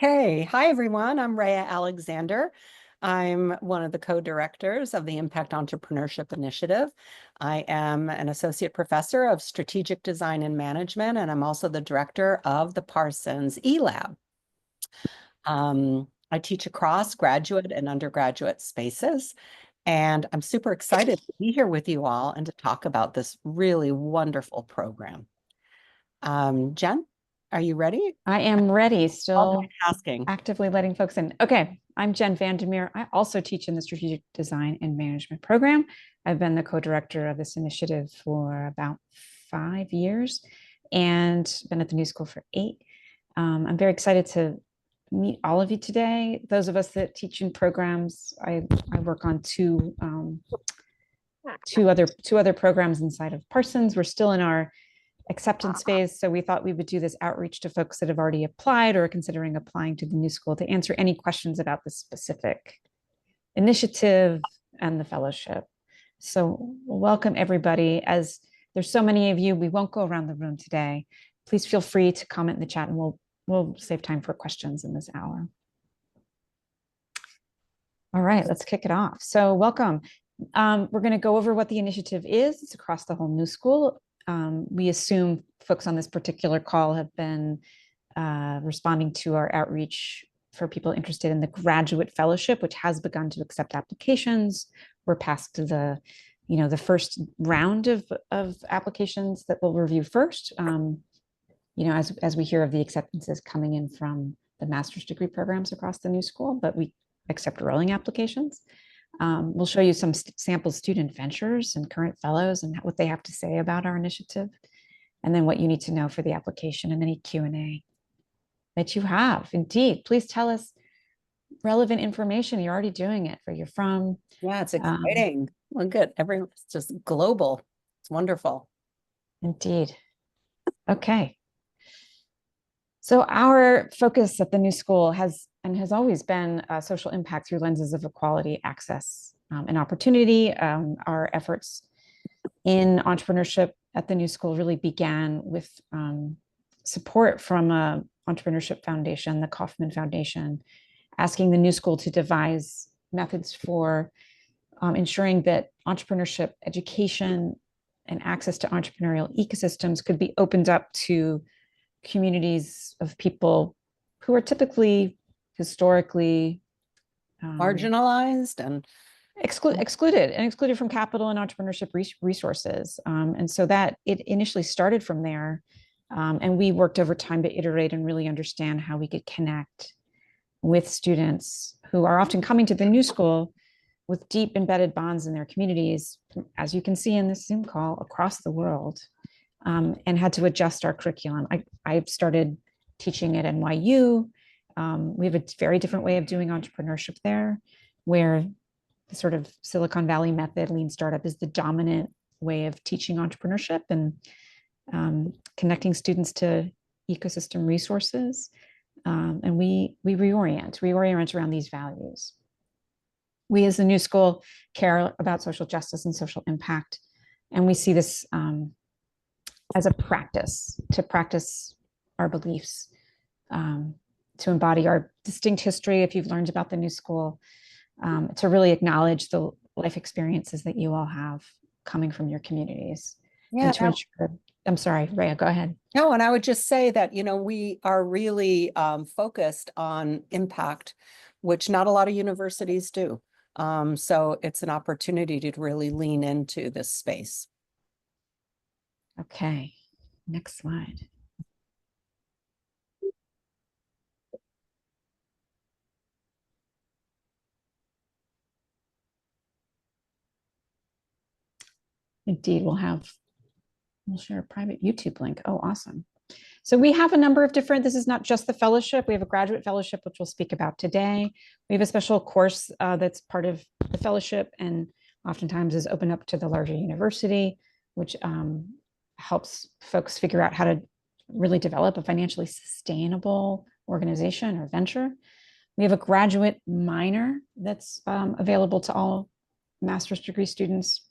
Okay. Hi, everyone. I'm Rhea Alexander. I'm one of the co-directors of the Impact Entrepreneurship Initiative. I am an associate professor of strategic design and management, and I'm also the director of the Parsons eLab. I teach across graduate and undergraduate spaces, and I'm super excited to be here with you all and to talk about this really wonderful program. Jen, are you ready? I am ready, still Multitasking. actively letting folks in. Okay, I'm Jen Vandermeer. I also teach in the Strategic Design and Management program. I've been the co-director of this initiative for about 5 years and been at the New School for 8. I'm very excited to meet all of you today. Those of us that teach in programs, I work on two other programs inside of Parsons. We're still in our acceptance phase. So we thought we would do this outreach to folks that have already applied or are considering applying to the New School to answer any questions about the specific initiative and the fellowship. So welcome everybody. As there's so many of you, we won't go around the room today. Please feel free to comment in the chat and we'll save time for questions in this hour. All right, let's kick it off. So welcome. We're going to go over what the initiative is. It's across the whole New School. We assume folks on this particular call have been responding to our outreach for people interested in the graduate fellowship, which has begun to accept applications. We're past the first round of applications that we'll review first. As we hear of the acceptances coming in from the master's degree programs across the New School, but we accept rolling applications. We'll show you some sample student ventures and current fellows and what they have to say about our initiative, and then what you need to know for the application and any Q&A that you have. Indeed, please tell us relevant information. You're already doing it, where you're from. Yeah, it's exciting. Look at everyone's just global. It's wonderful. Indeed. Okay. So our focus at the New School has always been social impact through lenses of equality, access, and opportunity. Our efforts in entrepreneurship at the New School really began with support from an entrepreneurship foundation, the Kauffman Foundation, asking the New School to devise methods for ensuring that entrepreneurship education and access to entrepreneurial ecosystems could be opened up to communities of people who are typically historically Marginalized and excluded from capital and entrepreneurship resources. And so that it initially started from there. And we worked over time to iterate and really understand how we could connect with students who are often coming to the New School with deep embedded bonds in their communities, as you can see in this Zoom call, across the world. And had to adjust our curriculum. I started teaching at NYU. We have a very different way of doing entrepreneurship there, where the sort of Silicon Valley method, lean startup, is the dominant way of teaching entrepreneurship and connecting students to ecosystem resources. And we reorient around these values. We as the New School care about social justice and social impact. And we see this as a practice, to practice our beliefs, to embody our distinct history, if you've learned about the New School, to really acknowledge the life experiences that you all have coming from your communities. yeah. And to ensure, I'm sorry, Rhea, go ahead. No, and I would just say that, we are really focused on impact, which not a lot of universities do. So it's an opportunity to really lean into this space. Okay, next slide. Indeed, we'll share a private YouTube link. Oh, awesome. So we have a number of different, this is not just the fellowship. We have a graduate fellowship, which we'll speak about today. We have a special course that's part of the fellowship and oftentimes is open up to the larger university, which helps folks figure out how to really develop a financially sustainable organization or venture. We have a graduate minor that's available to all master's degree students.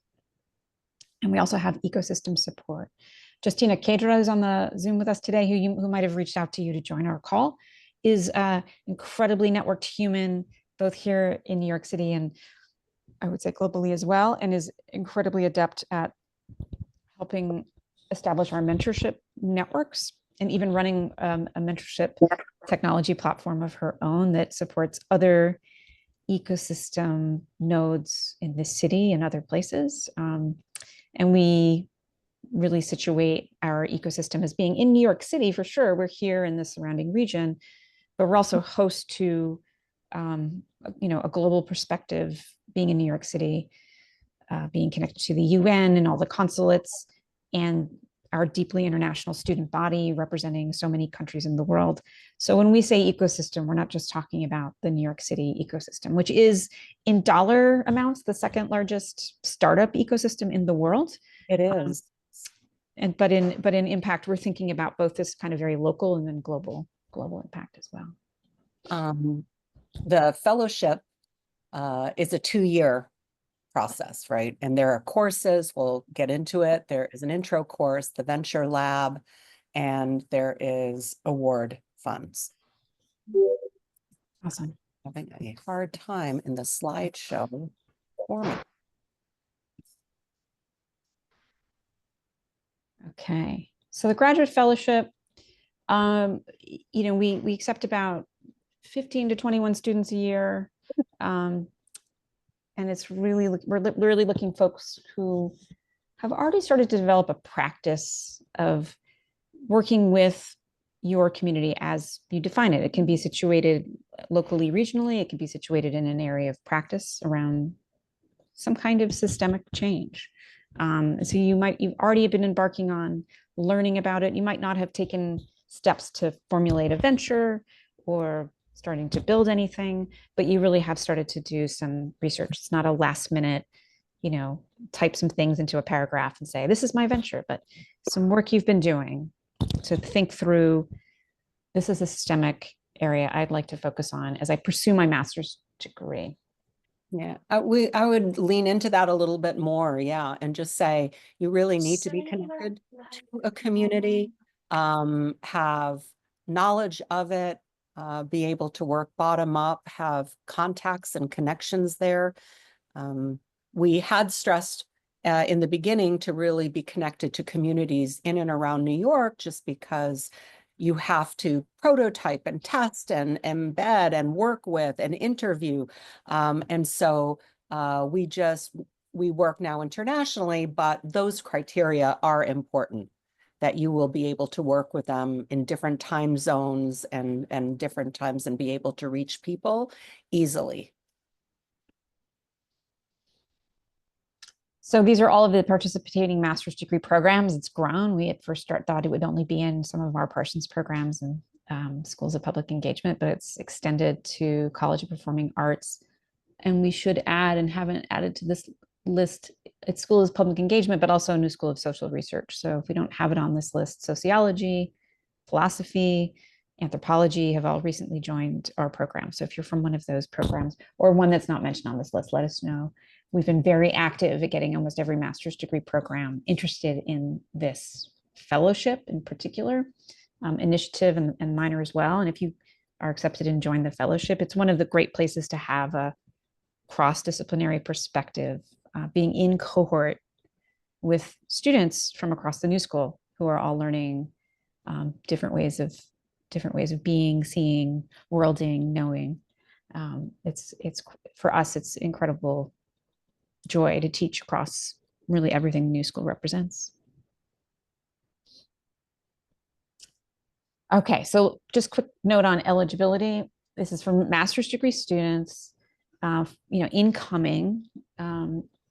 And we also have ecosystem support. Justina Kedra is on the Zoom with us today, who might have reached out to you to join our call. is incredibly networked human, both here in New York City and I would say globally as well, and is incredibly adept at helping establish our mentorship networks and even running a mentorship technology platform of her own that supports other ecosystem nodes in this city and other places. And we really situate our ecosystem as being in New York City for sure. We're here in the surrounding region, but we're also host to a global perspective, being in New York City, being connected to the UN and all the consulates, and our deeply international student body representing so many countries in the world. So when we say ecosystem, we're not just talking about the New York City ecosystem, which is in dollar amounts the second largest startup ecosystem in the world. It is. But in impact, we're thinking about both this kind of very local and then global impact as well. The fellowship is a 2-year process, right? And there are courses, we'll get into it. There is an intro course, the Venture Lab, and there is award funds. Awesome. Having a hard time in the slideshow format. Okay, so the graduate fellowship, we accept about 15 to 21 students a year. And it's really, we're really looking folks who have already started to develop a practice of working with your community as you define it. It can be situated locally, regionally. It can be situated in an area of practice around some kind of systemic change. So you've already been embarking on learning about it. You might not have taken steps to formulate a venture or starting to build anything, but you really have started to do some research. It's not a last minute, type some things into a paragraph and say, this is my venture, but some work you've been doing to think through, this is a systemic area I'd like to focus on as I pursue my master's degree. Yeah, I would lean into that a little bit more, yeah, and just say you really need to be connected to a community, have knowledge of it, be able to work bottom up, have contacts and connections there. We had stressed in the beginning to really be connected to communities in and around New York, just because you have to prototype and test and embed and work with and interview. And so we work now internationally, but those criteria are important, that you will be able to work with them in different time zones and different times and be able to reach people easily. So these are all of the participating master's degree programs. It's grown. We at first thought it would only be in some of our Parsons programs and schools of public engagement, but it's extended to College of Performing Arts. And we should add, and haven't added to this list, it's School of Public Engagement, but also New School of Social Research. So if we don't have it on this list, sociology, philosophy, anthropology have all recently joined our program. So if you're from one of those programs or one that's not mentioned on this list, let us know. We've been very active at getting almost every master's degree program interested in this fellowship in particular, initiative and minor as well. And if you are accepted and join the fellowship, it's one of the great places to have a cross-disciplinary perspective, being in cohort with students from across the New School who are all learning different ways of being, seeing, worlding, knowing. It's for us, it's incredible joy to teach across really everything the New School represents. Okay, so just quick note on eligibility. This is for master's degree students, incoming.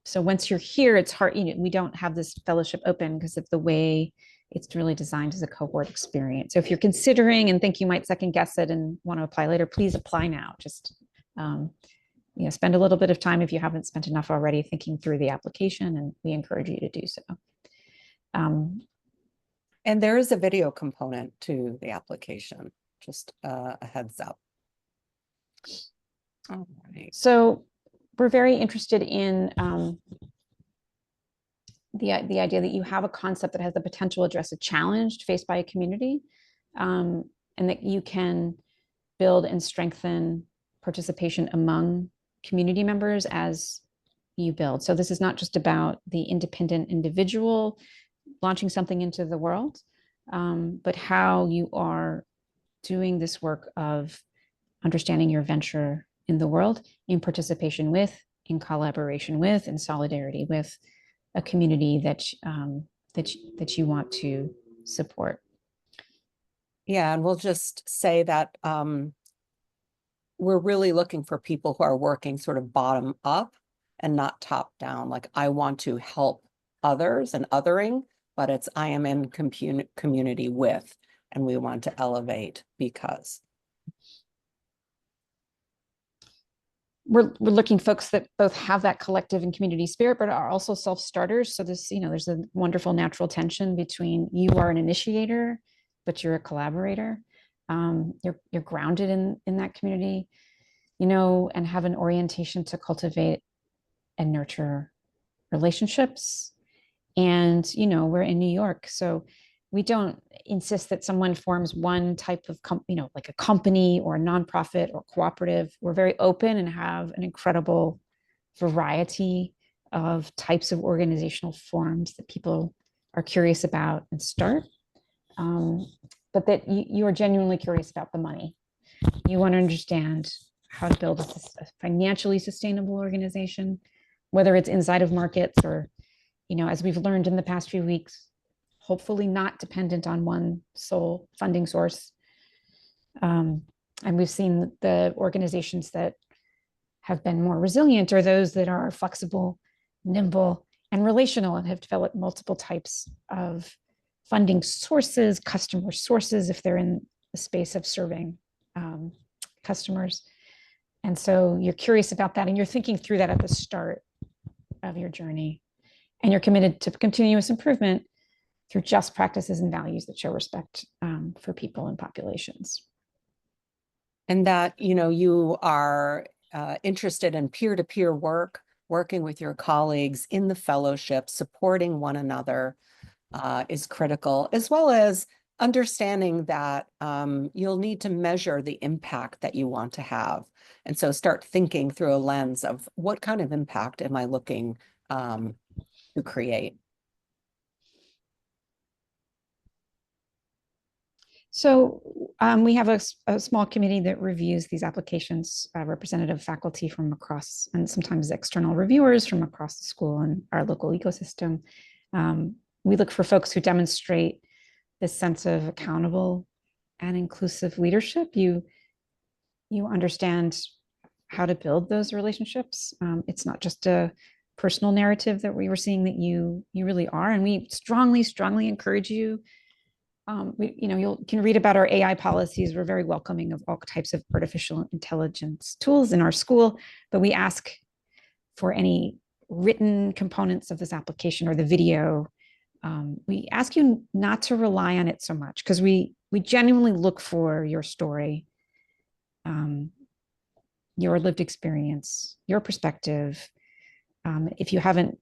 So once you're here, it's hard, we don't have this fellowship open because of the way it's really designed as a cohort experience. So if you're considering and think you might second guess it and want to apply later, please apply now. Just spend a little bit of time if you haven't spent enough already thinking through the application, and we encourage you to do so. And there is a video component to the application, just a heads up. All right. So we're very interested in the idea that you have a concept that has the potential to address a challenge faced by a community, and that you can build and strengthen participation among community members as you build. So this is not just about the independent individual launching something into the world, but how you are doing this work of understanding your venture in the world in participation with, in collaboration with, in solidarity with a community that you want to support. Yeah, and we'll just say that we're really looking for people who are working sort of bottom up and not top down. Like, I want to help others and othering, but it's I am in community with, and we want to elevate because. We're looking folks that both have that collective and community spirit, but are also self-starters. So this, there's a wonderful natural tension between you are an initiator, but you're a collaborator. You're grounded in that community, and have an orientation to cultivate and nurture relationships. And, we're in New York, so we don't insist that someone forms one type of like a company or a nonprofit or cooperative. We're very open and have an incredible variety of types of organizational forms that people are curious about and start. But that you are genuinely curious about the money. You want to understand how to build a financially sustainable organization, whether it's inside of markets or, as we've learned in the past few weeks, hopefully not dependent on one sole funding source. And we've seen the organizations that have been more resilient are those that are flexible, nimble, and relational, and have developed multiple types of funding sources, customer sources, if they're in the space of serving customers. And so you're curious about that, and you're thinking through that at the start of your journey. And you're committed to continuous improvement through just practices and values that show respect for people and populations. And that, you are interested in peer-to-peer work, working with your colleagues in the fellowship, supporting one another is critical, as well as understanding that you'll need to measure the impact that you want to have. And so start thinking through a lens of what kind of impact am I looking to create. So we have a small committee that reviews these applications, representative faculty from across, and sometimes external reviewers from across the school and our local ecosystem. We look for folks who demonstrate this sense of accountable and inclusive leadership. You understand how to build those relationships. It's not just a personal narrative that we were seeing that you really are, and we strongly encourage you. You can read about our AI policies. We're very welcoming of all types of artificial intelligence tools in our school, but we ask for any written components of this application or the video. We ask you not to rely on it so much, because we genuinely look for your story, your lived experience, your perspective. If you haven't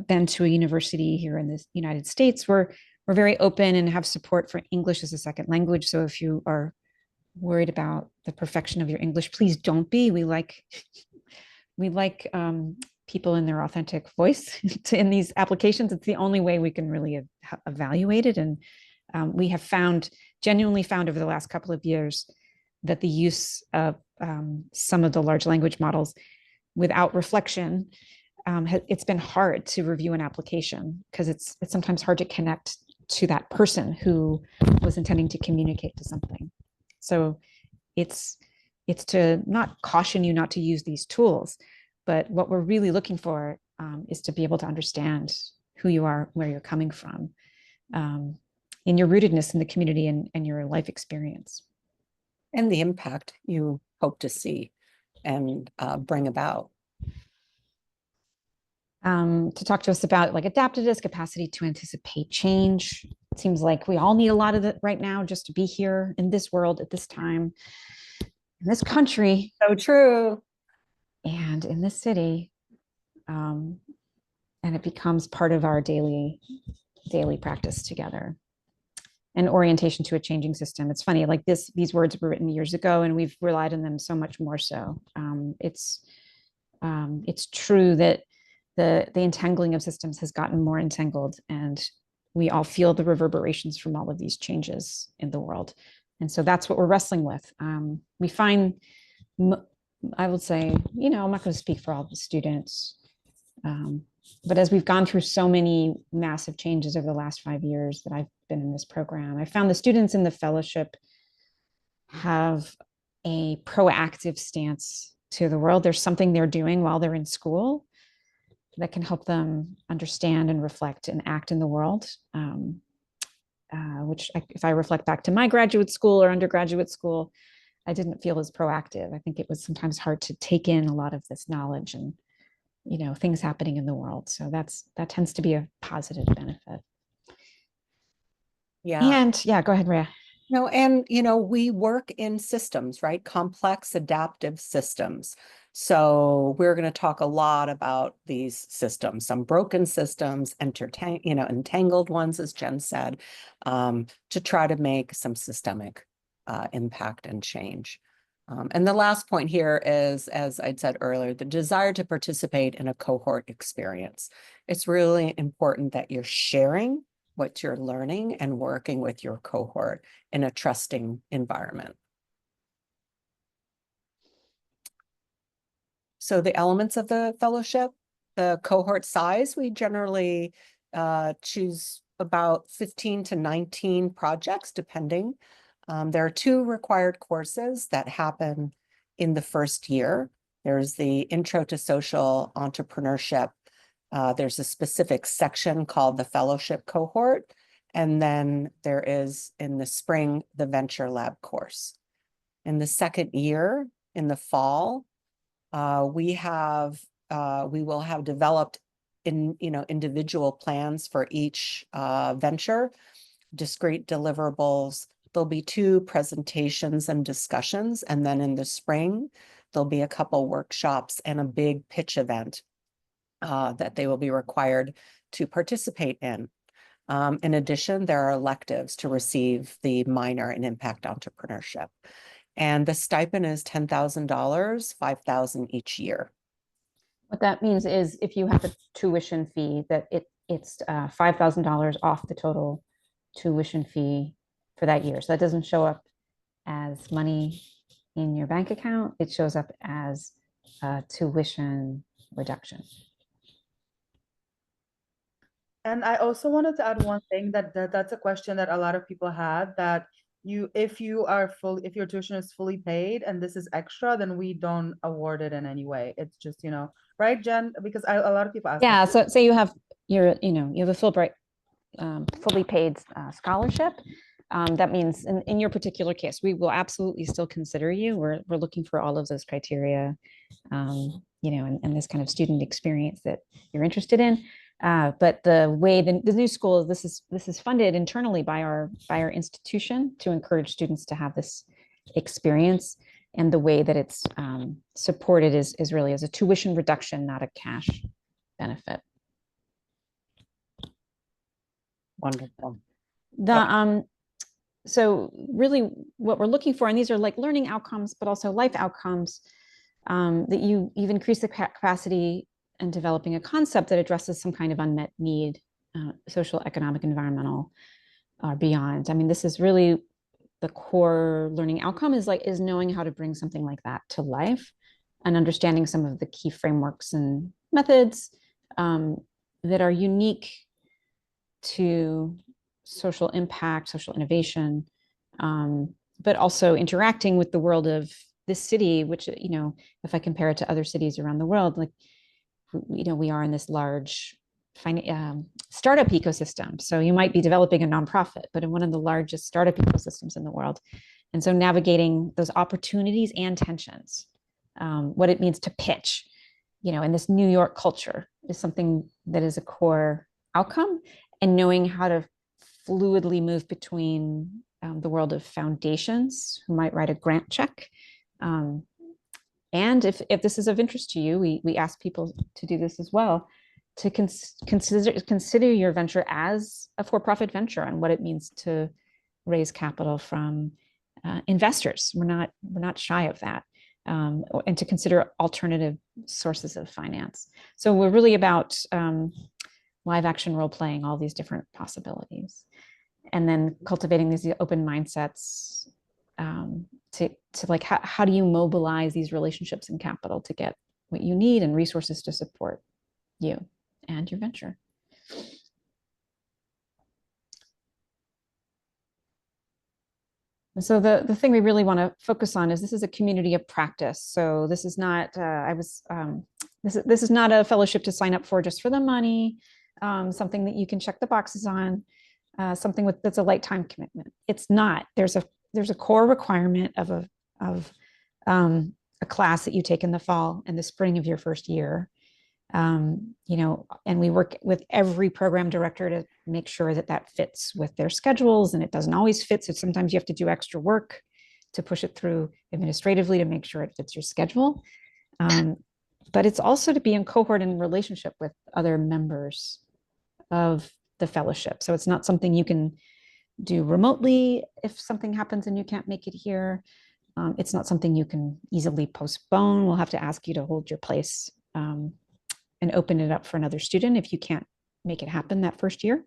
been to a university here in the United States, we're very open and have support for English as a second language. So if you are worried about the perfection of your English, please don't be. We like people in their authentic voice in these applications. It's the only way we can really evaluate it. And we have genuinely found over the last couple of years that the use of some of the large language models without reflection, it's been hard to review an application, because it's sometimes hard to connect to that person who was intending to communicate to something. So it's to not caution you not to use these tools, but what we're really looking for is to be able to understand who you are, where you're coming from, in your rootedness in the community and your life experience. And the impact you hope to see and bring about. To talk to us about adaptiveness, capacity to anticipate change. It seems like we all need a lot of that right now just to be here in this world at this time, in this country. So true. And in this city. And it becomes part of our daily practice together. and orientation to a changing system. It's funny, like these words were written years ago, and we've relied on them so much more so. It's true that the entangling of systems has gotten more entangled, and we all feel the reverberations from all of these changes in the world. And so that's what we're wrestling with. We find, I would say, I'm not going to speak for all the students, but as we've gone through so many massive changes over the last 5 years that I've been in this program, I found the students in the fellowship have a proactive stance to the world. There's something they're doing while they're in school that can help them understand and reflect and act in the world, which if I reflect back to my graduate school or undergraduate school, I didn't feel as proactive. I think it was sometimes hard to take in a lot of this knowledge and things happening in the world. So that tends to be a positive benefit. Yeah. And yeah, go ahead, Rhea. No, and we work in systems, right? Complex adaptive systems. So we're going to talk a lot about these systems, some broken systems, entangled ones, as Jen said, to try to make some systemic impact and change. And the last point here is, as I'd said earlier, the desire to participate in a cohort experience. It's really important that you're sharing what you're learning and working with your cohort in a trusting environment. So the elements of the fellowship, the cohort size, we generally choose about 15 to 19 projects, depending. There are 2 required courses that happen in the first year. There's the Intro to Social Entrepreneurship. There's a specific section called the Fellowship Cohort. And then there is, in the spring, the Venture Lab course. In the second year, in the fall, we will have developed individual plans for each venture, discrete deliverables. There'll be 2 presentations and discussions. And then in the spring, there'll be a couple workshops and a big pitch event that they will be required to participate in. In addition, there are electives to receive the minor in impact entrepreneurship. And the stipend is $10,000, $5,000 each year. What that means is if you have a tuition fee, that it's $5,000 off the total tuition fee for that year. So that doesn't show up as money in your bank account. It shows up as a tuition reduction. And I also wanted to add one thing that's a question that a lot of people had, that if your tuition is fully paid and this is extra, then we don't award it in any way. It's just, right, Jen? Because a lot of people ask. Yeah. So say you have you have a Fulbright fully paid scholarship. That means in your particular case, we will absolutely still consider you. We're looking for all of those criteria, and this kind of student experience that you're interested in. But the way the new school, this is funded internally by our institution to encourage students to have this experience. And the way that it's supported is really as a tuition reduction, not a cash benefit. Wonderful. So really what we're looking for, and these are like learning outcomes, but also life outcomes, that you've increased the capacity in developing a concept that addresses some kind of unmet need, social, economic, environmental, or beyond. I mean, this is really the core learning outcome is knowing how to bring something like that to life and understanding some of the key frameworks and methods that are unique to social impact, social innovation, but also interacting with the world of this city, which, if I compare it to other cities around the world, like, we are in this large startup ecosystem. So you might be developing a nonprofit, but in one of the largest startup ecosystems in the world. And so navigating those opportunities and tensions, what it means to pitch, in this New York culture is something that is a core outcome, and knowing how to fluidly move between the world of foundations who might write a grant check. And if this is of interest to you, we ask people to do this as well, to consider your venture as a for-profit venture and what it means to raise capital from investors. We're not shy of that, and to consider alternative sources of finance. So we're really about live action role playing, all these different possibilities, and then cultivating these open mindsets to like how do you mobilize these relationships and capital to get what you need and resources to support you and your venture. And so the thing we really want to focus on is this is a community of practice. So this is not this is not a fellowship to sign up for just for the money, something that you can check the boxes on, something that's a lifetime commitment. It's not. There's a core requirement of a class that you take in the fall and the spring of your first year. You know, and we work with every program director to make sure that that fits with their schedules, and it doesn't always fit. So sometimes you have to do extra work to push it through administratively to make sure it fits your schedule. But it's also to be in cohort and relationship with other members of the fellowship. So it's not something you can do remotely if something happens and you can't make it here. It's not something you can easily postpone. We'll have to ask you to hold your place and open it up for another student if you can't make it happen that first year.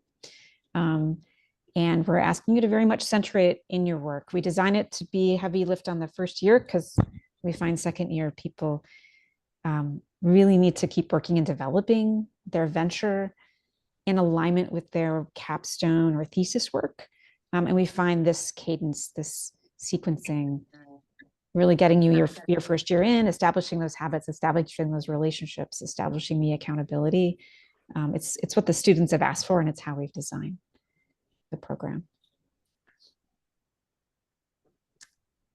And we're asking you to very much center it in your work. We design it to be heavy lift on the first year because we find second year people really need to keep working and developing their venture in alignment with their capstone or thesis work. And we find this cadence, this sequencing, really getting you your first year in, establishing those habits, establishing those relationships, establishing the accountability. It's what the students have asked for, and it's how we've designed the program.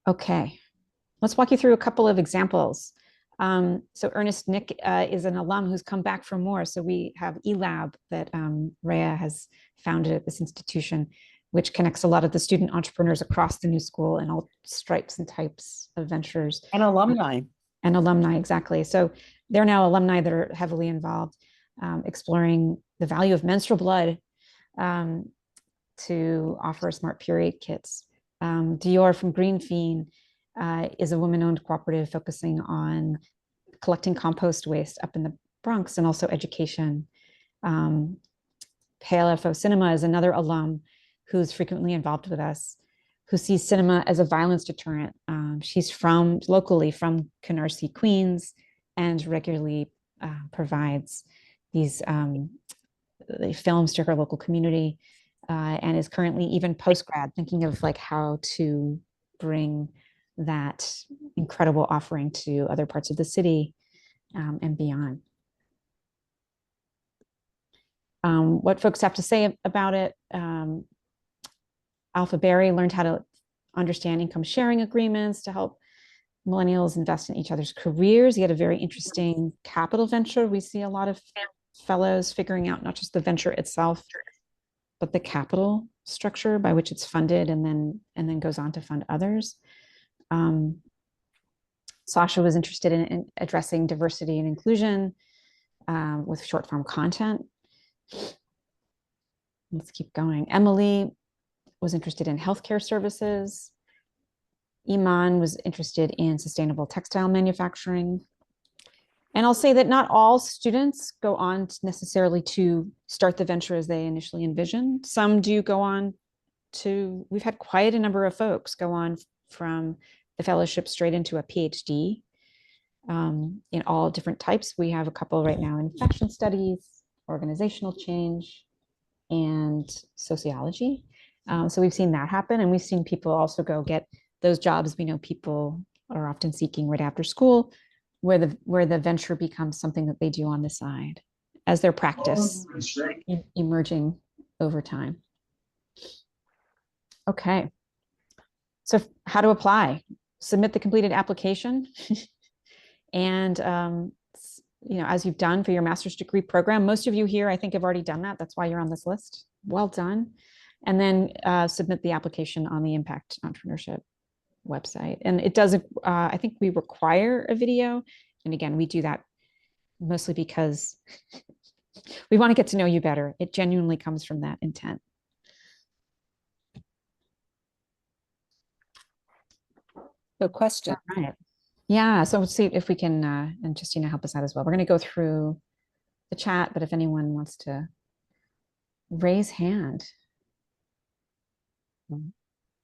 Okay, let's walk you through a couple of examples. So Ernest Nick is an alum who's come back for more. So we have eLab that Rhea has founded at this institution, which connects a lot of the student entrepreneurs across the new school and all stripes and types of ventures. And alumni. And alumni, exactly. So they're now alumni that are heavily involved, exploring the value of menstrual blood to offer smart period kits. Dior from Green Fiend is a woman-owned cooperative focusing on collecting compost waste up in the Bronx and also education. Pale FO Cinema is another alum who's frequently involved with us, who sees cinema as a violence deterrent. She's locally from Canarsie, Queens, and regularly provides these films to her local community, and is currently even post-grad thinking of like how to bring that incredible offering to other parts of the city and beyond. What folks have to say about it. Alpha Berry learned how to understand income sharing agreements to help millennials invest in each other's careers. He had a very interesting capital venture. We see a lot of fellows figuring out not just the venture itself, but the capital structure by which it's funded and then goes on to fund others. Sasha was interested in addressing diversity and inclusion with short form content. Let's keep going. Emily was interested in healthcare services. Iman was interested in sustainable textile manufacturing. And I'll say that not all students go on necessarily to start the venture as they initially envisioned. Some do go on to, we've had quite a number of folks go on from the fellowship straight into a PhD in all different types. We have a couple right now in fashion studies, organizational change, and sociology. So we've seen that happen, and we've seen people also go get those jobs. We know people are often seeking right after school, where the venture becomes something that they do on the side as their practice emerging over time. Okay, so how to apply? Submit the completed application, and as you've done for your master's degree program, most of you here, I think, have already done that. That's why you're on this list. Well done. And then submit the application on the Impact Entrepreneurship website. And it does, I think we require a video. And again, we do that mostly because we want to get to know you better. It genuinely comes from that intent. Good question. All right. Yeah, so let's see if we can, and Justina help us out as well. We're going to go through the chat, but if anyone wants to raise hand.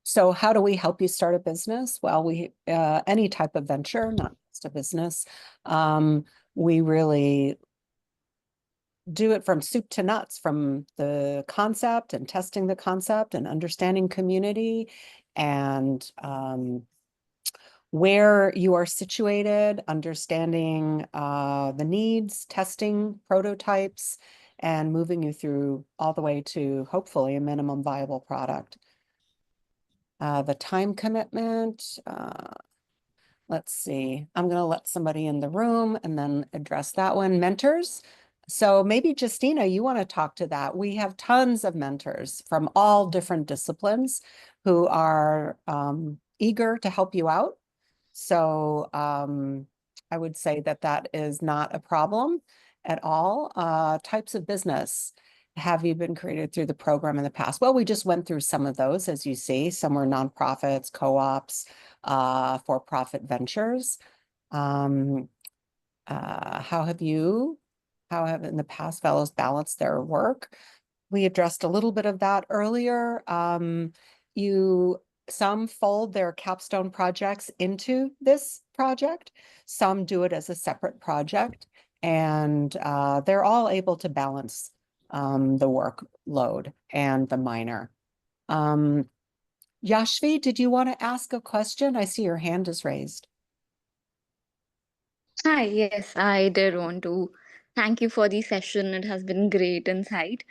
So how do we help you start a business? Well, any type of venture, not just a business. We really do it from soup to nuts, from the concept and testing the concept and understanding community and where you are situated, understanding the needs, testing prototypes, and moving you through all the way to hopefully a minimum viable product. The time commitment, let's see, I'm going to let somebody in the room and then address that one. Mentors. So maybe Justina, you want to talk to that. We have tons of mentors from all different disciplines who are eager to help you out. So I would say that that is not a problem at all. Types of business have you been created through the program in the past? Well, we just went through some of those, as you see. Some were nonprofits, co-ops, for-profit ventures. How have in the past fellows balanced their work? We addressed a little bit of that earlier. Some fold their capstone projects into this project. Some do it as a separate project, and they're all able to balance the workload and the minor. Yashvi, did you want to ask a question? I see your hand is raised. Hi, yes, I did want to thank you for the session. It has been great insight.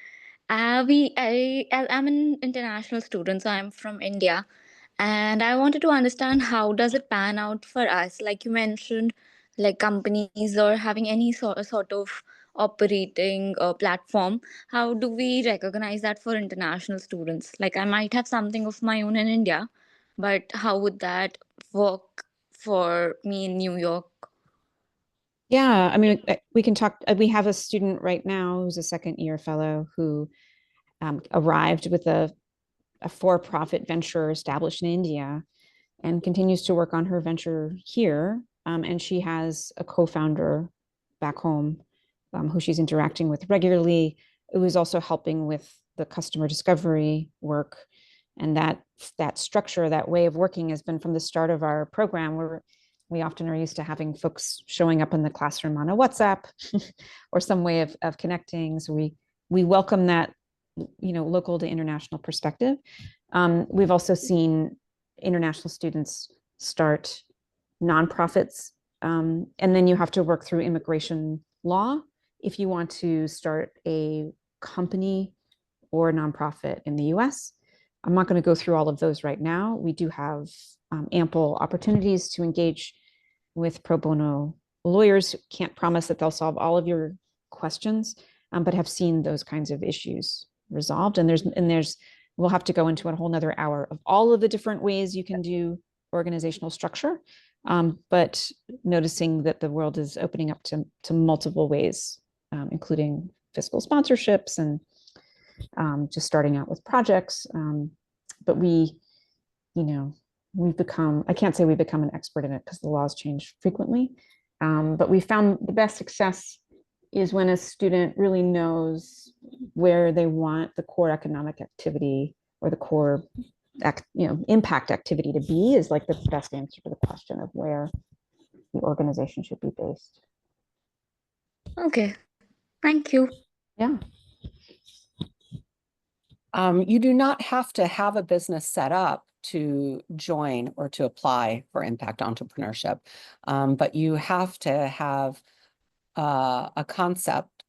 I'm an international student, so I'm from India, and I wanted to understand how does it pan out for us? Like you mentioned, like companies or having any sort of operating platform. How do we recognize that for international students? Like I might have something of my own in India, but how would that work for me in New York? Yeah, I mean, we can talk. We have a student right now who's a second year fellow who arrived with a for-profit venture established in India and continues to work on her venture here. And she has a co-founder back home who she's interacting with regularly, who is also helping with the customer discovery work. And that structure, that way of working has been from the start of our program, where we often are used to having folks showing up in the classroom on a WhatsApp or some way of connecting. So we welcome that, local to international perspective. We've also seen international students start nonprofits, and then you have to work through immigration law if you want to start a company or a nonprofit in the US. I'm not going to go through all of those right now. We do have ample opportunities to engage with pro bono lawyers. Can't promise that they'll solve all of your questions, but have seen those kinds of issues resolved. And we'll have to go into a whole nother hour of all of the different ways you can do organizational structure. But noticing that the world is opening up to multiple ways, including fiscal sponsorships and just starting out with projects. But we've become, I can't say we've become an expert in it because the laws change frequently. But we found the best success is when a student really knows where they want the core economic activity or the core impact activity to be, is like the best answer to the question of where the organization should be based. Okay, thank you. Yeah. You do not have to have a business set up to join or to apply for impact entrepreneurship, but you have to have a concept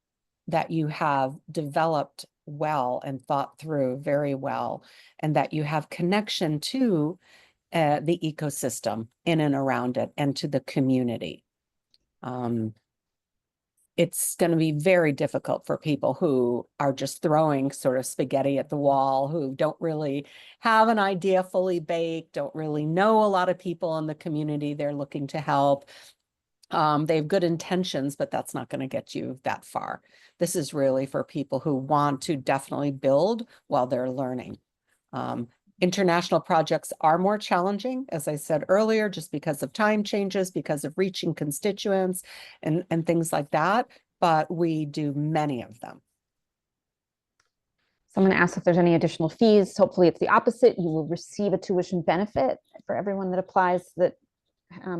that you have developed well and thought through very well, and that you have connection to the ecosystem in and around it and to the community. It's going to be very difficult for people who are just throwing sort of spaghetti at the wall, who don't really have an idea fully baked, don't really know a lot of people in the community they're looking to help. They have good intentions, but that's not going to get you that far. This is really for people who want to definitely build while they're learning. International projects are more challenging, as I said earlier, just because of time changes, because of reaching constituents and things like that. But we do many of them. Someone asked if there's any additional fees. Hopefully it's the opposite. You will receive a tuition benefit for everyone that applies that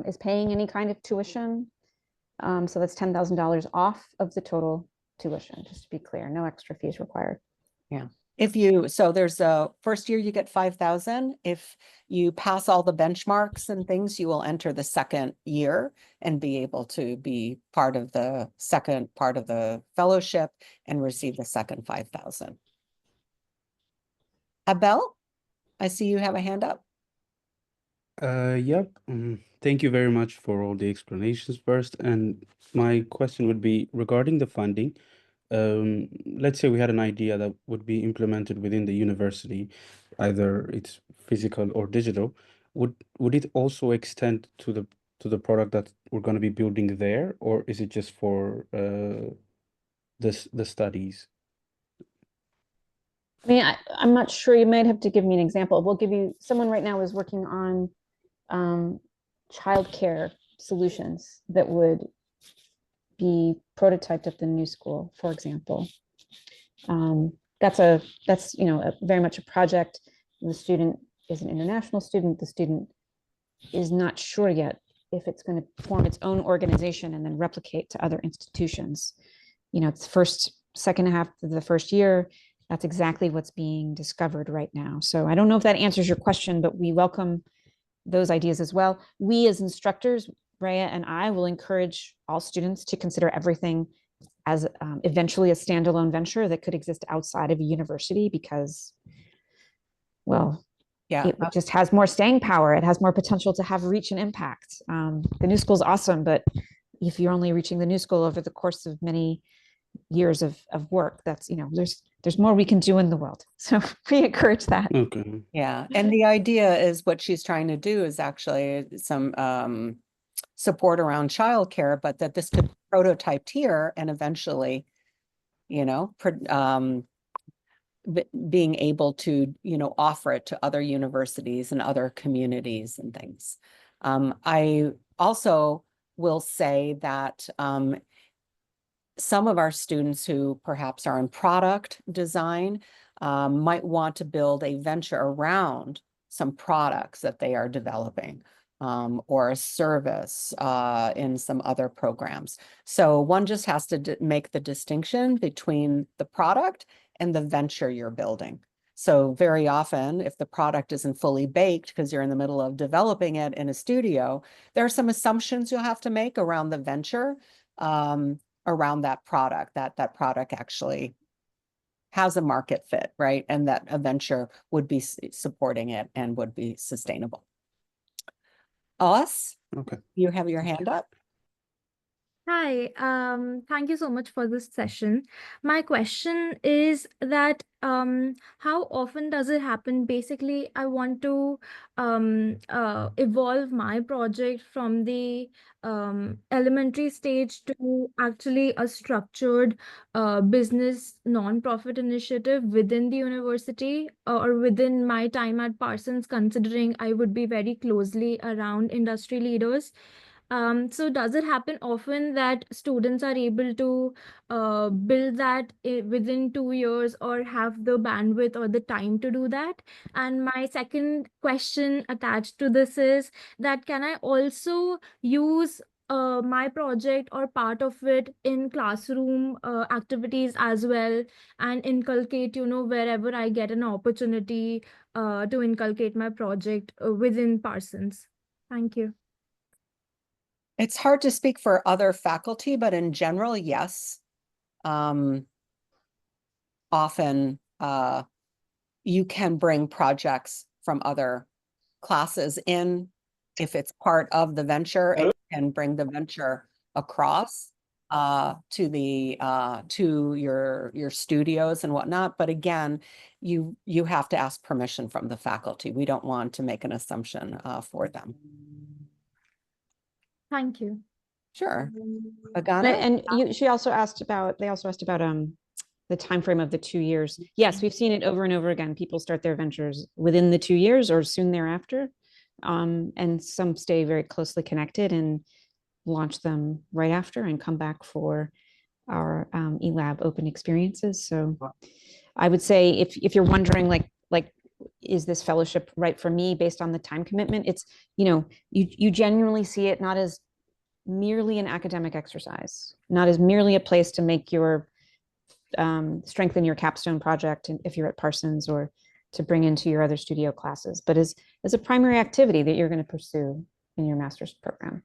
is paying any kind of tuition. So that's $10,000 off of the total tuition, just to be clear, no extra fees required. Yeah. So there's a first year you get 5,000. If you pass all the benchmarks and things, you will enter the second year and be able to be part of the second part of the fellowship and receive the second 5,000. Abel, I see you have a hand up. Yep. Thank you very much for all the explanations first. And my question would be regarding the funding. Let's say we had an idea that would be implemented within the university, either it's physical or digital. Would it also extend to the product that we're going to be building there, or is it just for the studies? I mean, I'm not sure. You might have to give me an example. We'll give you, someone right now is working on childcare solutions that would be prototyped at the new school, for example. That's very much a project. The student is an international student. The student is not sure yet if it's going to form its own organization and then replicate to other institutions. It's second half of the first year. That's exactly what's being discovered right now. So I don't know if that answers your question, but we welcome those ideas as well. We as instructors, Rhea and I, will encourage all students to consider everything as eventually a standalone venture that could exist outside of a university because, well, Yeah, it just has more staying power. It has more potential to have reach and impact. The new school is awesome, but if you're only reaching the new school over the course of many years of work, that's, there's more we can do in the world. So we encourage that. Okay. yeah. And the idea is what she's trying to do is actually some support around childcare, but that this could be prototyped here and eventually, being able to, offer it to other universities and other communities and things. I also will say that some of our students who perhaps are in product design might want to build a venture around some products that they are developing or a service in some other programs. So one just has to make the distinction between the product and the venture you're building. So very often, if the product isn't fully baked because you're in the middle of developing it in a studio, there are some assumptions you'll have to make around the venture around that product, that product actually has a market fit, right? And that a venture would be supporting it and would be sustainable. Okay. You have your hand up. Hi, thank you so much for this session. My question is that how often does it happen? Basically, I want to evolve my project from the elementary stage to actually a structured business non-profit initiative within the university or within my time at Parsons, considering I would be very closely around industry leaders. So does it happen often that students are able to build that within 2 years or have the bandwidth or the time to do that? And my second question attached to this is that can I also use my project or part of it in classroom activities as well and inculcate, wherever I get an opportunity to inculcate my project within Parsons? Thank you. It's hard to speak for other faculty, but in general, yes. Often you can bring projects from other classes in if it's part of the venture, and you can bring the venture across to your studios and whatnot. But again, you have to ask permission from the faculty. We don't want to make an assumption for them. Thank you. Sure. Agana? And they also asked about the time frame of the 2 years. Yes, we've seen it over and over again. People start their ventures within the 2 years or soon thereafter. And some stay very closely connected and launch them right after and come back for our eLab open experiences. So I would say if you're wondering like is this fellowship right for me based on the time commitment, it's, you genuinely see it not as merely an academic exercise, not as merely a place to make your strengthen your capstone project if you're at Parsons, or to bring into your other studio classes, but as a primary activity that you're going to pursue in your master's program.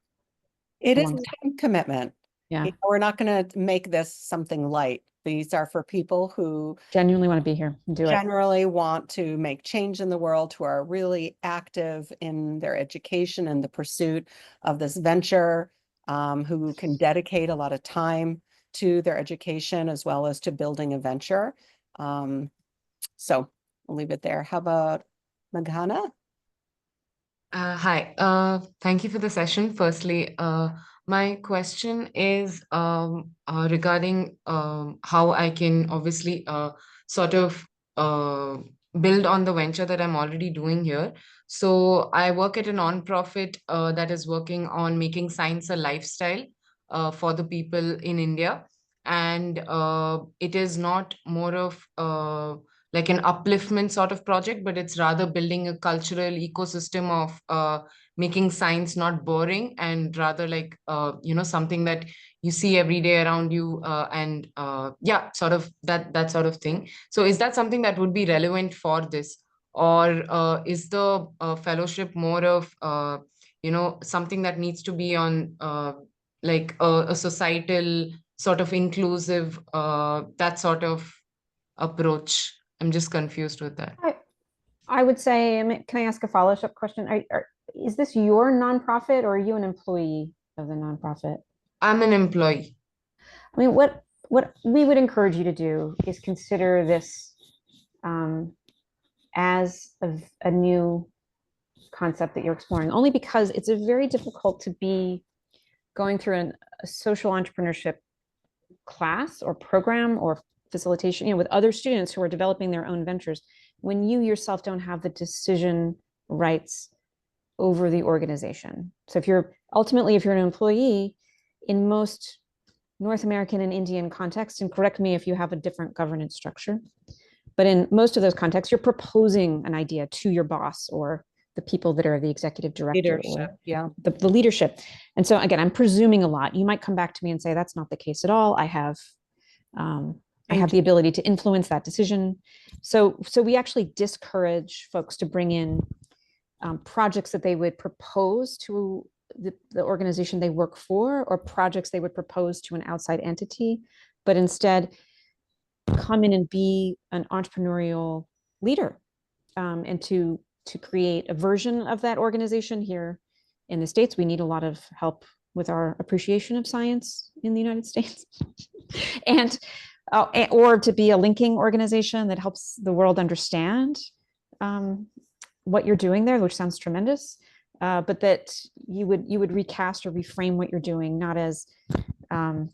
It is a Alongside. time commitment. Yeah. We're not going to make this something light. These are for people who Genuinely want to be here and do it. generally want to make change in the world, who are really active in their education and the pursuit of this venture, who can dedicate a lot of time to their education as well as to building a venture. So I'll leave it there. How about Meghana? Hi, thank you for the session. Firstly, my question is regarding how I can obviously sort of build on the venture that I'm already doing here. So I work at a nonprofit that is working on making science a lifestyle for the people in India. And it is not more of like an upliftment sort of project, but it's rather building a cultural ecosystem of making science not boring, and rather like, something that you see every day around you, and yeah, sort of that sort of thing. So is that something that would be relevant for this? Or is the fellowship more of, something that needs to be on like a societal sort of inclusive, that sort of approach? I'm just confused with that. I would say, can I ask a follow-up question? Is this your nonprofit, or are you an employee of the nonprofit? I'm an employee. I mean, what we would encourage you to do is consider this as a new concept that you're exploring, only because it's very difficult to be going through a social entrepreneurship class or program or facilitation, with other students who are developing their own ventures, when you yourself don't have the decision rights over the organization. So if you're an employee in most North American and Indian contexts, and correct me if you have a different governance structure, but in most of those contexts, you're proposing an idea to your boss or the people that are the executive director, Leadership, yeah. The leadership. And so again, I'm presuming a lot. You might come back to me and say, that's not the case at all. I have the ability to influence that decision. So we actually discourage folks to bring in projects that they would propose to the organization they work for, or projects they would propose to an outside entity, but instead come in and be an entrepreneurial leader, and to create a version of that organization. Here in the States, we need a lot of help with our appreciation of science in the United States. And or to be a linking organization that helps the world understand what you're doing there, which sounds tremendous, but that you would recast or reframe what you're doing, not as the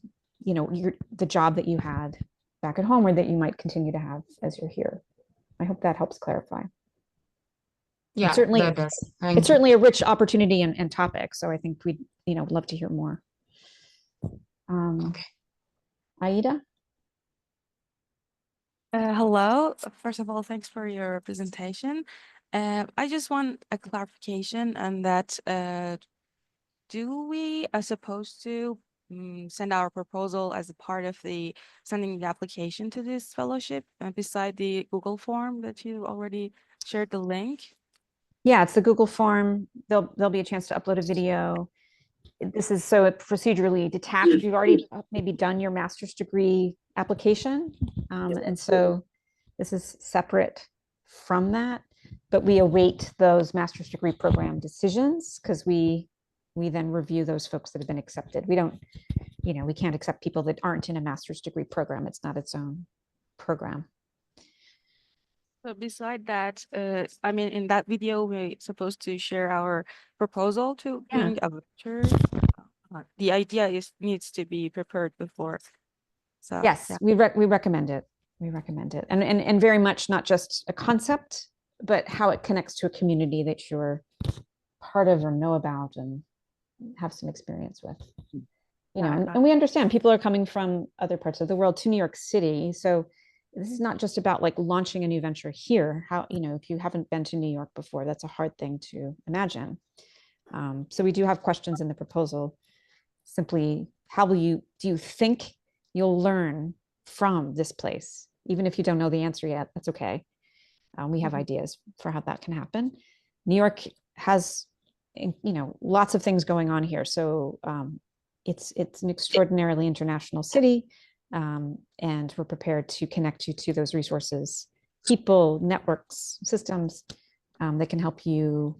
job that you had back at home, or that you might continue to have as you're here. I hope that helps clarify. Yeah, certainly, that does. It's certainly a rich opportunity and topic. So I think we'd love to hear more. Okay. Aida? Hello. First of all, thanks for your presentation. I just want a clarification on that. Do we are supposed to send our proposal as a part of sending the application to this fellowship, beside the Google form that you already shared the link? Yeah, it's the Google form. There'll be a chance to upload a video. This is so procedurally detached. You've already maybe done your master's degree application. And so this is separate from that, but we await those master's degree program decisions, because we then review those folks that have been accepted. We don't, we can't accept people that aren't in a master's degree program. It's not its own program. So beside that, I mean, in that video, we're supposed to share our proposal to bring a lecture. The idea needs to be prepared before. So yes, yeah. we recommend it. we recommend it. And very much not just a concept, but how it connects to a community that you're part of or know about and have some experience with. You know, and we understand people are coming from other parts of the world to New York City. So this is not just about like launching a new venture here. How, you know, if you haven't been to New York before, that's a hard thing to imagine. So we do have questions in the proposal. Simply, do you think you'll learn from this place? Even if you don't know the answer yet, that's okay. We have ideas for how that can happen. New York has, you know, lots of things going on here. So it's an extraordinarily international city, and we're prepared to connect you to those resources, people, networks, systems that can help you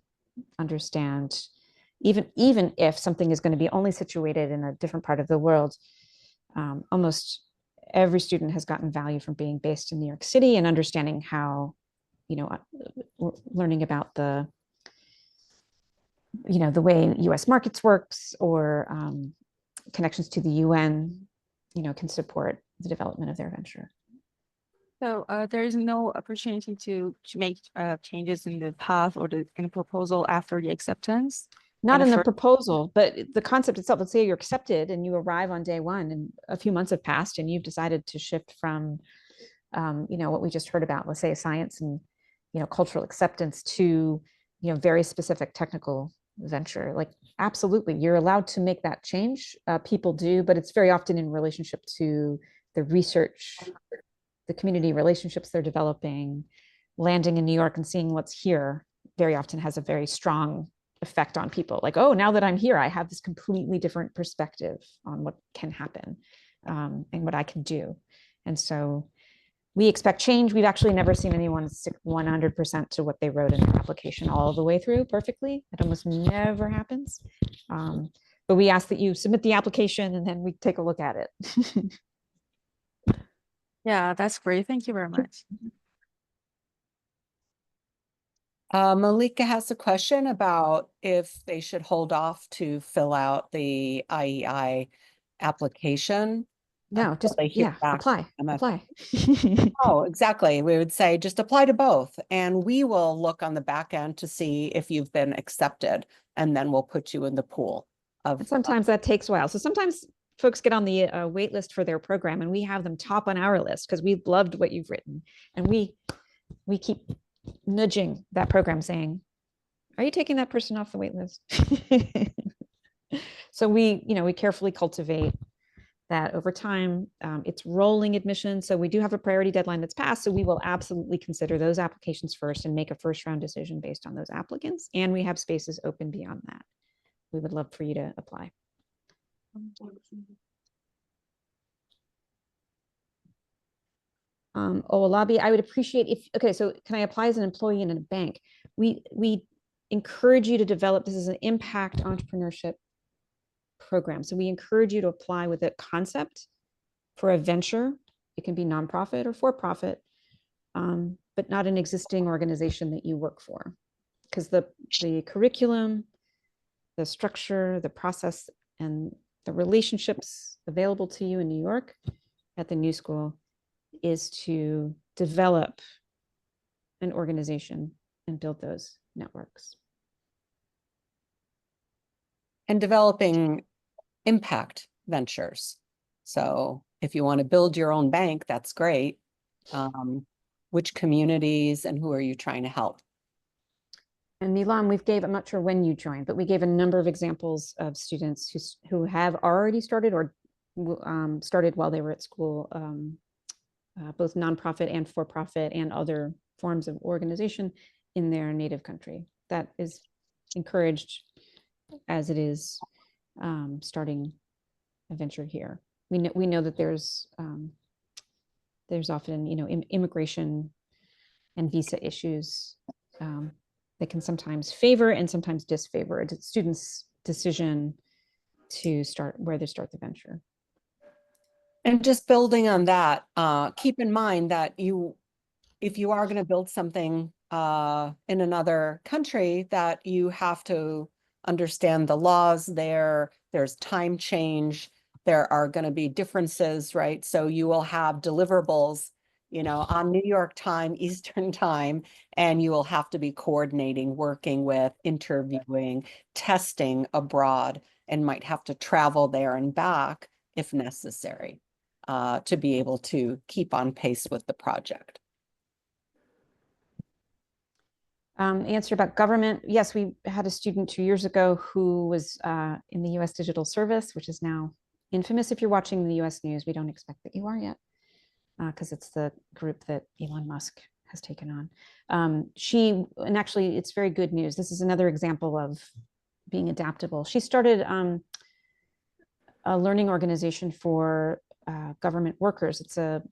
understand, even if something is going to be only situated in a different part of the world. Almost every student has gotten value from being based in New York City and understanding how, you know, learning about the, you know, the way US markets works, or connections to the UN, you know, can support the development of their venture. So there is no opportunity to make changes in the path or in the proposal after the acceptance? Not in the proposal, but the concept itself. Let's say you're accepted and you arrive on day one and a few months have passed and you've decided to shift from, you know, what we just heard about, let's say science and, you know, cultural acceptance to, you know, very specific technical venture. Like, absolutely, you're allowed to make that change. People do, but it's very often in relationship to the research, the community relationships they're developing. Landing in New York and seeing what's here very often has a very strong effect on people. Like, oh, now that I'm here, I have this completely different perspective on what can happen, and what I can do. And so we expect change. We've actually never seen anyone stick 100% to what they wrote in their application all the way through perfectly. It almost never happens. But we ask that you submit the application and then we take a look at it. Yeah, that's great. Thank you very much. Malika has a question about if they should hold off to fill out the IEI application. No, just, apply. Oh, exactly. We would say just apply to both, and we will look on the back end to see if you've been accepted, and then we'll put you in the pool of. And sometimes that takes a while. So sometimes folks get on the wait list for their program, and we have them top on our list because we've loved what you've written, and we keep nudging that program saying, are you taking that person off the wait list? So we carefully cultivate that over time. It's rolling admission. So we do have a priority deadline that's passed. So we will absolutely consider those applications first and make a first round decision based on those applicants. And we have spaces open beyond that. We would love for you to apply. Olabi, I would appreciate okay, so can I apply as an employee in a bank? We encourage you to develop, this is an impact entrepreneurship program. So we encourage you to apply with a concept for a venture. It can be nonprofit or for-profit, but not an existing organization that you work for. Because the curriculum, the structure, the process, and the relationships available to you in New York at the New School is to develop an organization and build those networks. And developing impact ventures. So if you want to build your own bank, that's great. Which communities and who are you trying to help? And Nilam, I'm not sure when you joined, but we gave a number of examples of students who have already started or started while they were at school, both nonprofit and for-profit and other forms of organization in their native country. That is encouraged as it is starting a venture here. We know that there's often, immigration and visa issues that can sometimes favor and sometimes disfavor a student's decision to start the venture. And just building on that, keep in mind that if you are going to build something in another country, that you have to understand the laws there. There's time change. There are going to be differences, right? So you will have deliverables, on New York time, Eastern time, and you will have to be coordinating, working with, interviewing, testing abroad, and might have to travel there and back if necessary, to be able to keep on pace with the project. Answer about government. Yes, we had a student 2 years ago who was in the US Digital Service, which is now infamous. If you're watching the US news, we don't expect that you are yet, because it's the group that Elon Musk has taken on. And actually, it's very good news. This is another example of being adaptable. She started a learning organization for government workers. It's a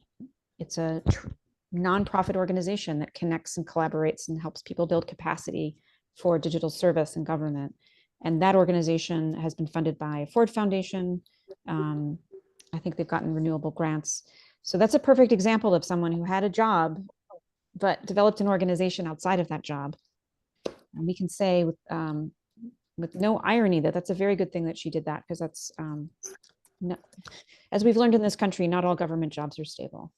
nonprofit organization that connects and collaborates and helps people build capacity for digital service in government. And that organization has been funded by Ford Foundation. I think they've gotten renewable grants. So that's a perfect example of someone who had a job, but developed an organization outside of that job. And we can say with no irony that that's a very good thing that she did that, because that's, as we've learned in this country, not all government jobs are stable.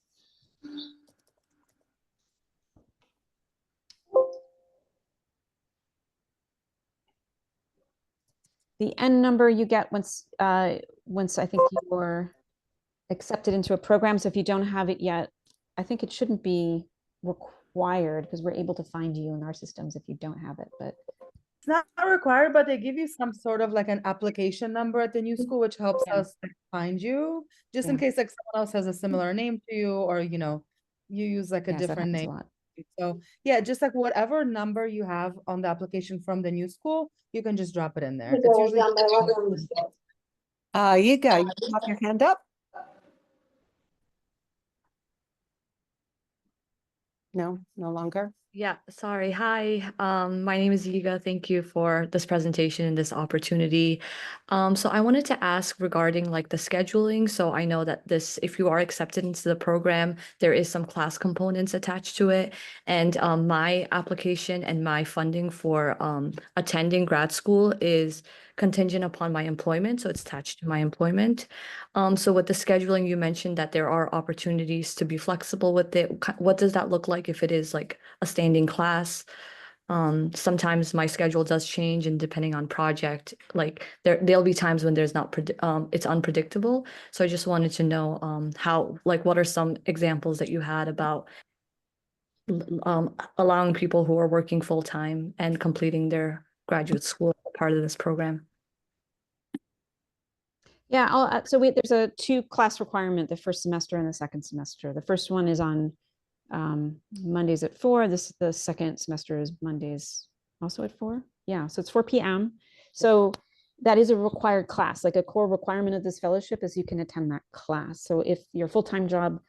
The N number you get once I think you're accepted into a program. So if you don't have it yet, I think it shouldn't be required, because we're able to find you in our systems if you don't have it. But It's not required, but they give you some sort of like an application number at the new school, which helps us find you, just in case like someone else has a similar name to you, or you use like a different name. So yeah, just like whatever number you have on the application from the new school, you can just drop it in there. It's usually You go. You have your hand up. No, no longer. Yeah, sorry. Hi, my name is Yiga. Thank you for this presentation and this opportunity. So I wanted to ask regarding like the scheduling. So I know that if you are accepted into the program, there is some class components attached to it. And my application and my funding for attending grad school is contingent upon my employment. So it's attached to my employment. So with the scheduling, you mentioned that there are opportunities to be flexible with it. What does that look like if it is like a standing class? Sometimes my schedule does change, and depending on project, like there'll be times when there's not it's unpredictable. So I just wanted to know how, like, what are some examples that you had about allowing people who are working full-time and completing their graduate school part of this program? Yeah, there's a 2-class requirement, the first semester and the second semester. The first one is on Mondays at 4. The second semester is Mondays also at 4. Yeah, so it's 4 p.m. So that is a required class. Like a core requirement of this fellowship is you can attend that class. So if your full-time job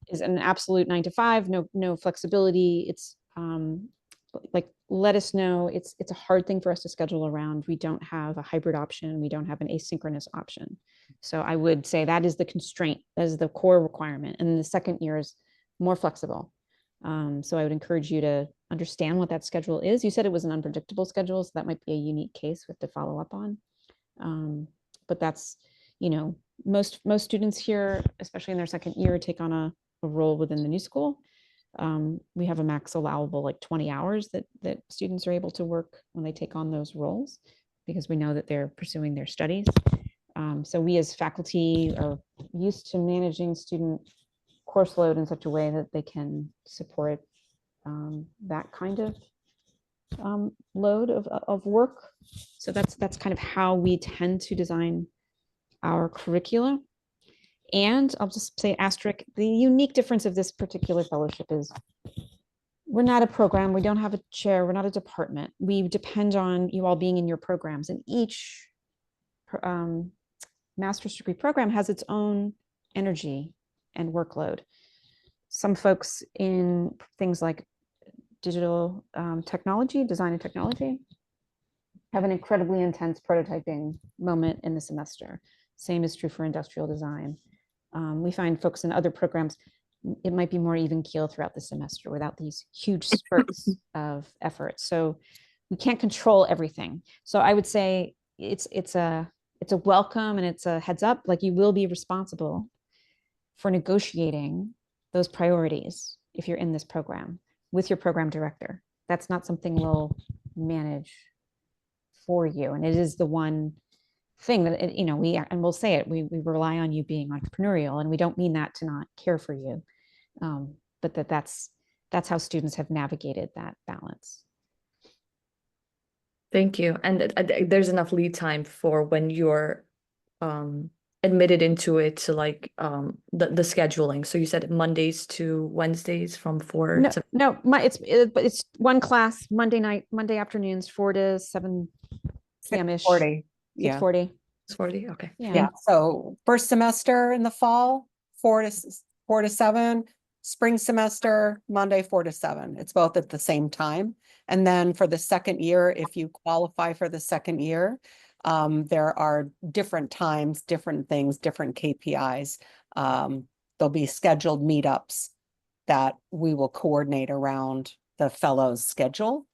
is an absolute 9 to 5, no flexibility, it's like, let us know. It's a hard thing for us to schedule around. We don't have a hybrid option. We don't have an asynchronous option. So I would say that is the constraint. That is the core requirement. And the second year is more flexible. So I would encourage you to understand what that schedule is. You said it was an unpredictable schedule, so that might be a unique case we have to follow up on. But that's, most students here, especially in their second year, take on a role within the new school. We have a max allowable like 20 hours that students are able to work when they take on those roles, because we know that they're pursuing their studies. So we as faculty are used to managing student course load in such a way that they can support that kind of load of work. So that's kind of how we tend to design our curricula. And I'll just say asterisk, the unique difference of this particular fellowship is we're not a program, we don't have a chair, we're not a department. We depend on you all being in your programs, and each master's degree program has its own energy and workload. Some folks in things like digital technology, design and technology, have an incredibly intense prototyping moment in the semester. Same is true for industrial design. We find folks in other programs, it might be more even keel throughout the semester without these huge spurts of effort. So we can't control everything. So I would say it's a welcome, and it's a heads up, like you will be responsible for negotiating those priorities if you're in this program with your program director. That's not something we'll manage for you. And it is the one thing that, and we'll say it, we rely on you being entrepreneurial, and we don't mean that to not care for you. But that's how students have navigated that balance. Thank you. And there's enough lead time for when you're admitted into it to like the scheduling. So you said Mondays to Wednesdays from 4 to it's one class, Monday afternoons, 4 to 7 p.m.-ish. 6:40. Yeah. 6:40. 40. Okay. Yeah. So first semester in the fall, 4 to 7, spring semester, Monday, 4 to 7. It's both at the same time. And then for the second year, if you qualify for the second year, there are different times, different things, different KPIs. There'll be scheduled meetups that we will coordinate around the fellows' schedule.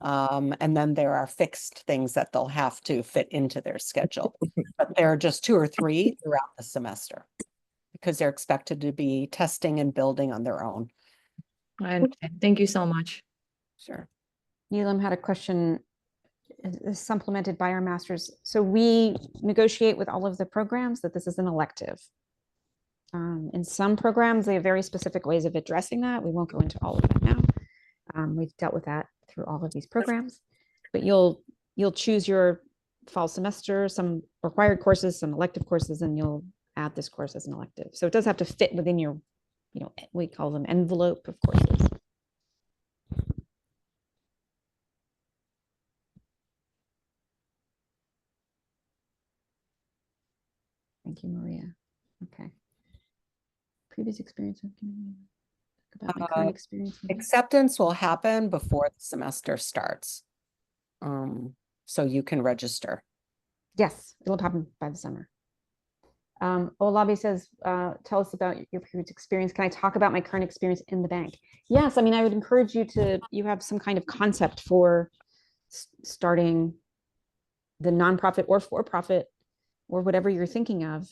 And then there are fixed things that they'll have to fit into their schedule. But there are just 2 or 3 throughout the semester because they're expected to be testing and building on their own. I understand. Thank you so much. Sure. Neelam had a question supplemented by our masters. So we negotiate with all of the programs that this is an elective. In some programs, they have very specific ways of addressing that. We won't go into all of that now. We've dealt with that through all of these programs, but you'll choose your fall semester, some required courses, some elective courses, and you'll add this course as an elective. So it does have to fit within your, we call them envelope of courses. Thank you, Maria. Okay. Previous experience about my current experience. Acceptance will happen before the semester starts. So you can register. Yes, it'll happen by the summer. Olabi says, tell us about your previous experience. Can I talk about my current experience in the bank? Yes, I mean, I would encourage you to, you have some kind of concept for starting the nonprofit or for-profit or whatever you're thinking of,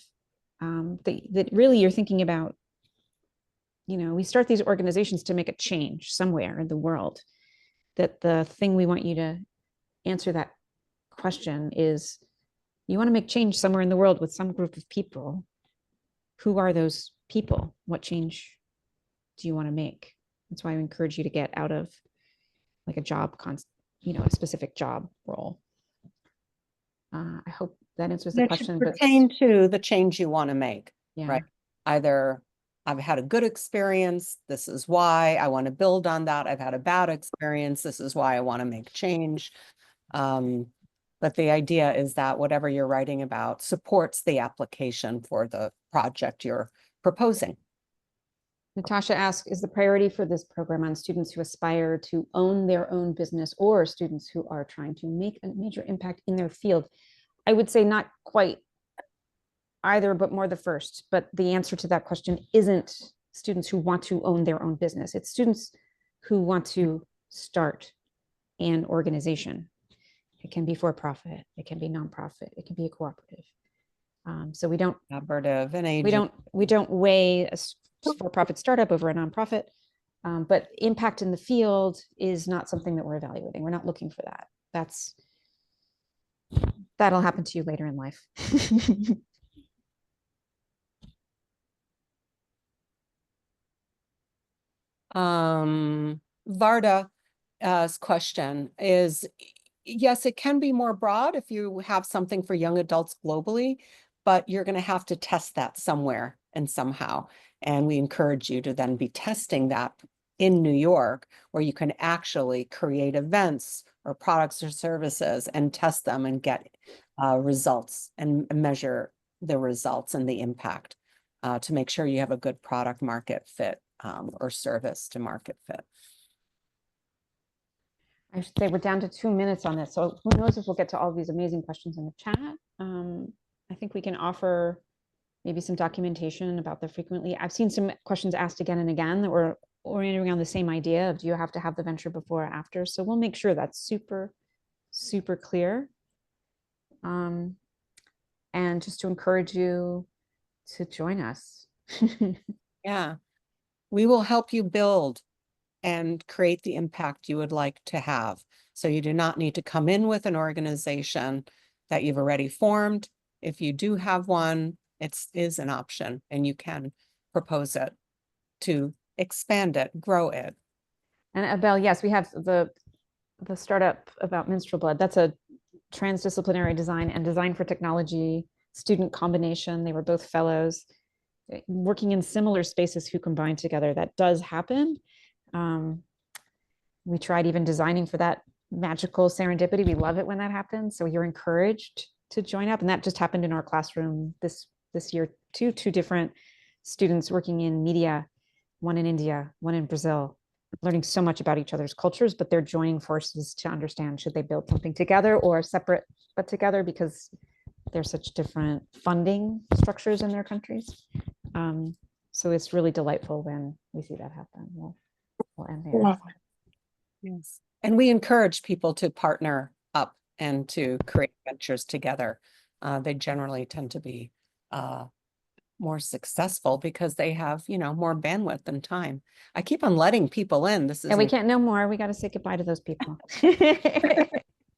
that really you're thinking about, we start these organizations to make a change somewhere in the world, that the thing we want you to answer that question is, you want to make change somewhere in the world with some group of people. Who are those people? What change do you want to make? That's why I encourage you to get out of like a job, a specific job role. I hope that answers the question. Pertain to the change you want to make, Yeah. right? Either I've had a good experience, this is why I want to build on that. I've had a bad experience, this is why I want to make change. But the idea is that whatever you're writing about supports the application for the project you're proposing. Natasha asks, is the priority for this program on students who aspire to own their own business or students who are trying to make a major impact in their field? I would say not quite either, but more the first. But the answer to that question isn't students who want to own their own business. It's students who want to start an organization. It can be for-profit, it can be nonprofit, it can be a cooperative. So we don't Collaborative and we don't weigh a for-profit startup over a nonprofit, but impact in the field is not something that we're evaluating. We're not looking for that. That'll happen to you later in life. Varda's question is, yes, it can be more broad if you have something for young adults globally, but you're going to have to test that somewhere and somehow. And we encourage you to then be testing that in New York, where you can actually create events or products or services and test them and get results and measure the results and the impact to make sure you have a good product market fit or service to market fit. I should say we're down to 2 minutes on this. So who knows if we'll get to all these amazing questions in the chat. I think we can offer maybe some documentation about the frequently. I've seen some questions asked again and again that were oriented around the same idea of, do you have to have the venture before or after? So we'll make sure that's super, super clear. And just to encourage you to join us. Yeah. We will help you build and create the impact you would like to have. So you do not need to come in with an organization that you've already formed. If you do have one, it is an option and you can propose it to expand it, grow it. And Abel, yes, we have the startup about menstrual blood. That's a transdisciplinary design and design for technology student combination. They were both fellows working in similar spaces who combine together. That does happen. We tried even designing for that magical serendipity. We love it when that happens. So you're encouraged to join up. And that just happened in our classroom this year, two different students working in media, one in India, one in Brazil, learning so much about each other's cultures, but they're joining forces to understand, should they build something together or separate, but together, because there's such different funding structures in their countries. So it's really delightful when we see that happen. We'll end there. Yes. And we encourage people to partner up and to create ventures together. They generally tend to be more successful because they have, more bandwidth and time. I keep on letting people in. This is And we can't no more. We got to say goodbye to those people.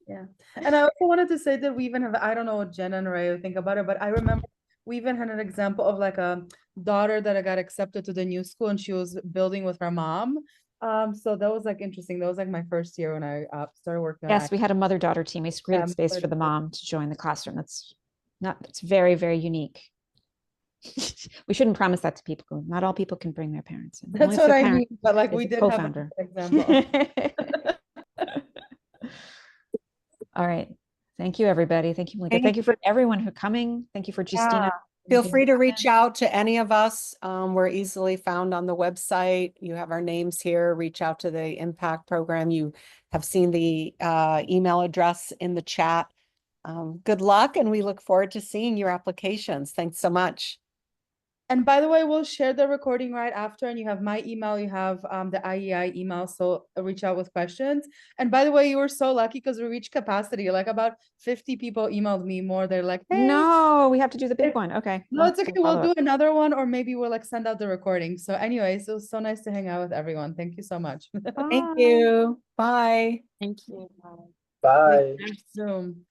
Yeah. And I also wanted to say that we even have, I don't know what Jen and Ray think about it, but I remember we even had an example of like a daughter that got accepted to the new school and she was building with her mom. So that was like interesting. That was like my first year when I started working. Yes, we had a mother-daughter team. We created space for the mom to join the classroom. It's very, very unique. We shouldn't promise that to people. Not all people can bring their parents in. That's what I mean, but like we did have an example. All right. Thank you, everybody. Thank you, Malika. Thank you for everyone who coming. Thank you for Justina. Feel free to reach out to any of us. We're easily found on the website. You have our names here. Reach out to the Impact Program. You have seen the email address in the chat. Good luck, and we look forward to seeing your applications. Thanks so much. And by the way, we'll share the recording right after, and you have my email, you have the IEI email, so reach out with questions. And by the way, you were so lucky because we reached capacity. Like about 50 people emailed me more. They're like, hey, no, we have to do the big one. Okay. No, it's okay. We'll do another one, or maybe we'll like send out the recording. So anyways, it was so nice to hang out with everyone. Thank you so much. Thank you. Bye. Thank you. Bye. Zoom.